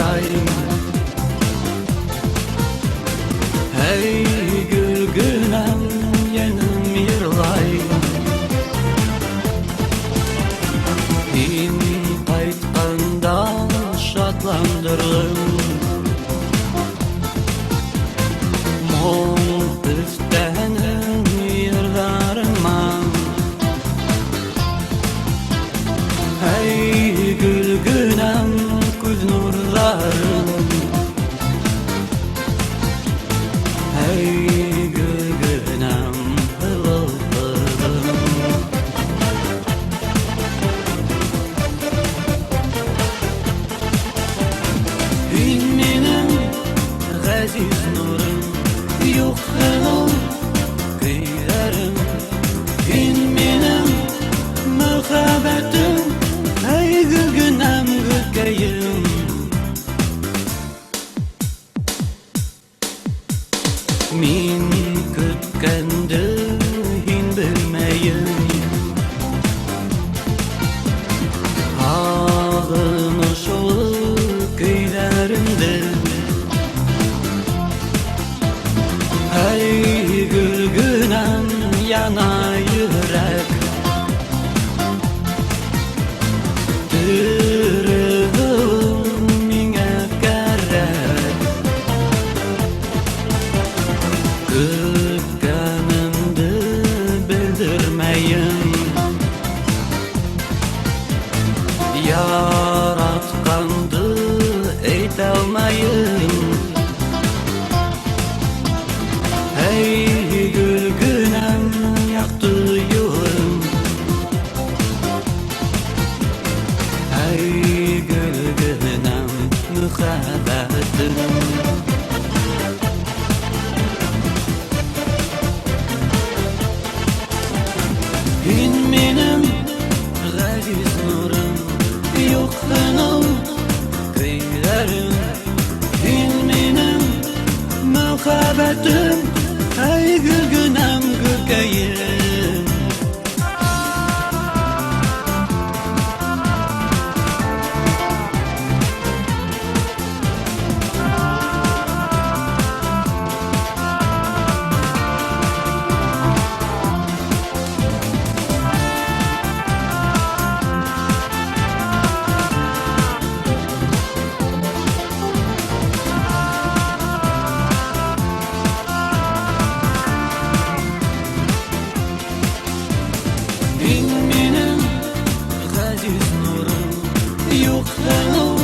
yarayım. Hey gülgünem yenim yırlayım. İn qaytqanda şadlandırım. Mol üftenin yırlarıma. Hey gülgünem göz nurlarım. Hey gülgünem hılılırım. Hün menim gaziz nurum, yo'qlig'im kuylarim. Hün menim muhabbatim, hey gülgünem gülkayim. Min kütkendi hin bilmeyim. Ağlamış olup kuylarimde. Hey gülgünem yana yürek. Dürüğüm mine gerek. Kütkenimdi bildirmeyim. Yaratkandı eytelmeyim. Hey gülgünem yaktı yüreğim. Hey gülgünem muhabbetim. Hün menim gaziz nurum, yo'qlig'im kuylarim. Hün menim muhabbetim, hey gülgünem gülkayim. Hün menim gaziz nurum, yo'qlig'im